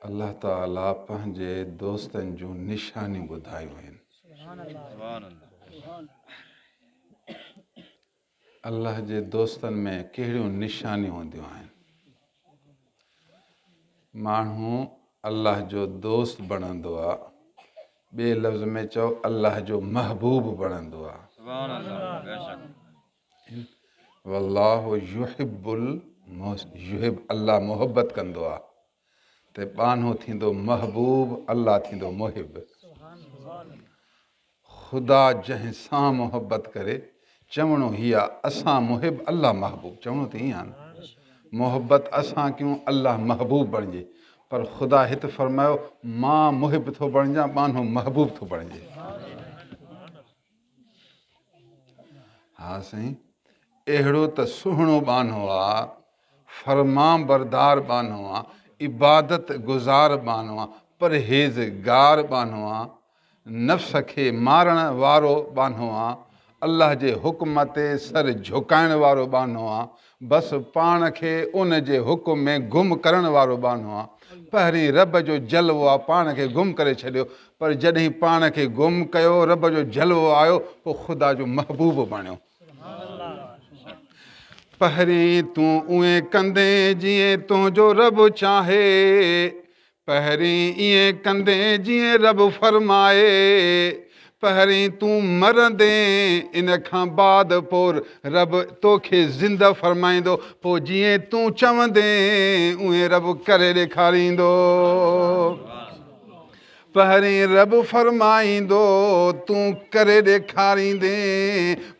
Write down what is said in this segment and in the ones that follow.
अल्लाह ताला पंहिंजे दोस्तनि जूं निशानियूं ॿुधायूं आहिनि। अल्लाह जे दोस्तनि में कहिड़ियूं निशानियूं हूंदियूं आहिनि। माण्हू अल्लाह जो दोस्त बणंदो आहे, ॿिए लफ़्ज़ में चओ अल्लाह जो महबूब बणंदो आहे। वल्लाहु युहिब अल्लाह मोहबत कंदो आहे त बानो थींदो महबूब, अल्लाह थींदो मुहिब। ख़ुदा जंहिं सां मोहबत करे चवणो हीअ आहे असां मुहिब अल्लाह महबूब, चवणो त ईअं आहे न। मोहबत असां कयूं अल्लाह महबूब बणिजे, पर ख़ुदा हिते फरमायो मां मुहिब थो बणिजां, बानो महबूब थो बणिजे। हा साईं, अहिड़ो त सुहिणो बानो आहे, फरमां बरदार बानो आहे, इबादत गुज़ार बानो आहे, परहेज़गार बानो आहे, नफ़्स खे मारण वारो बानो आहे, अल्लाह जे हुक्म ते सर झुकाइण वारो बानो आहे, बसि पाण खे उन जे हुक्म में गुम करण वारो बानो आहे। पहिरीं रब जो जलवो आहे, पाण खे गुम करे छॾियो, पर जॾहिं पाण खे गुम कयो, रब जो जलवो आयो, पोइ ख़ुदा जो महबूब बणियो। पहिरीं तूं उएं कंदे जीअं तुंहिंजो रब चाहे, पहिरीं ईअं कंदे जीअं रब फरमाए, पहिरीं तूं मरंदे इन खां बाद पोइ रब तोखे ज़िंदा फरमाईंदो, पोइ जीअं तूं चवंदे उएं रब करे ॾेखारींदो। पहिरीं रब फरमाईंदो, तूं करे ॾेखारींदे,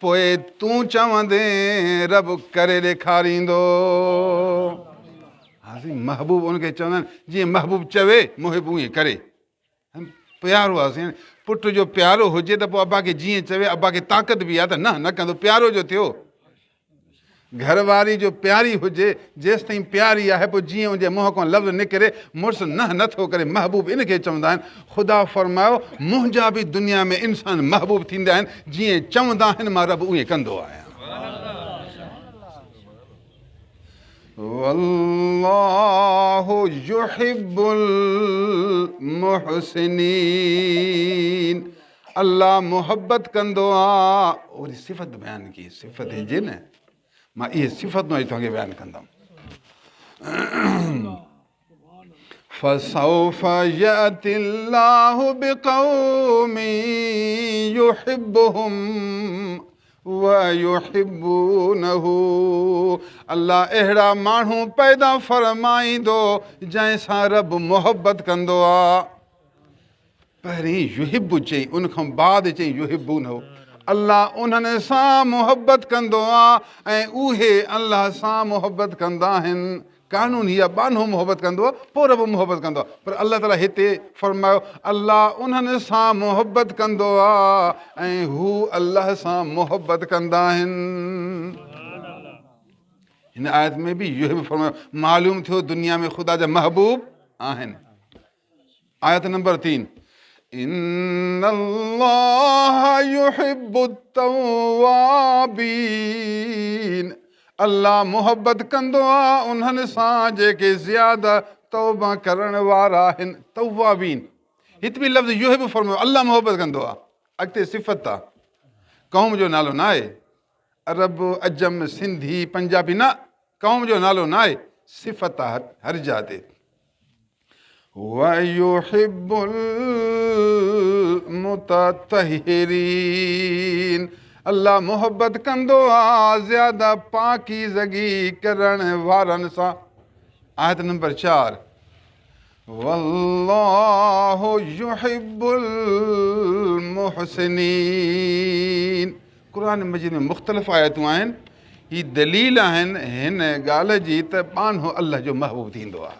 पोइ तूं चवंदे रब करे ॾेखारींदो। हासी महबूब उनखे चवंदा आहिनि जीअं महबूब चवे मुहिब उएं करे। प्यारो आहे साईं, पुट जो प्यारो हुजे त पोइ अब्बा खे जीअं चवे, अब्बा खे ताक़त बि आहे त न कंदो, प्यारो जो थियो। घरवारी जो प्यारी हुजे, जेसि ताईं प्यारी आहे, पोइ जीअं उनजे मुंहं खां लफ़्ज़ निकिरे मुड़ुसु नथो करे, महबूब इनखे चवंदा आहिनि। ख़ुदा फरमायो मुंहिंजा बि दुनिया में इंसान महबूब थींदा आहिनि, जीअं चवंदा आहिनि मां रब उएं कंदो आहियां। वल्लाहु युहिब्बुल मुहसिनीन, अल्लाह मोहब्बत कंदो आहे। वरी सिफ़त बयानु की, सिफ़त हुजे न, मां इहे सिफ़तूं अॼु तव्हांखे बयानु कंदुमि। फसौफ यअतिल्लाहु बिक़ौमिन युहिब्बुहुम व युहिब्बूनहु, अल्लाह अहिड़ा माण्हू पैदा फरमाईंदो जंहिंसां रब मोहबत कंदो आहे। पहिरीं युहिब चई, उन खां बाद चई युहिब्बूनहु। अल्लाह उन्हनि सां मोहबत कंदो आहे ऐं उहे अल्लाह सां मोहबत कंदा आहिनि। कानून हीअ बानो मोहबत कंदो आहे, पोइ रब मोहबत कंदो आहे, पर अल्लाह ताला हिते फरमायो अल्लाह उन्हनि सां मोहबत कंदो आहे ऐं हू अल्लाह सां मोहबत कंदा आहिनि। हिन आयत में बि युहिब फरमायो, मालूम थियो दुनिया में ख़ुदा जा महबूब आहिनि। आयत नंबर 3, इन्नल्लाह युहिब्बुत तव्वाबीन, अल्लाह मोहबत कंदो आहे उन्हनि सां जेके ज़्यादा तौबा करण वारा आहिनि। तव्वाबीन हिते बि लफ़्ज़ युहिब फरमायो, अल्लाह मोहबत कंदो आहे। अॻिते सिफ़त आहे, क़ौम जो नालो न आहे, अरब अजम सिंधी पंजाबी न, क़ौम जो नालो न आहे, सिफ़त आहे हर जा ते। वयुहिब्बुल मुततहिरीन, अल्लाह मोहबत कंदो आहे ज़्यादा पाकीज़गी करण वारनि सां। आयत नंबर 4, वल्लाहु युहिब्बुल मुहसिनीन। क़ुरान मजीद में मुख़्तलिफ़ आयतूं आहिनि, ही दलील आहिनि हिन ॻाल्हि जी त बानो अल्लाह जो महबूब थींदो आहे।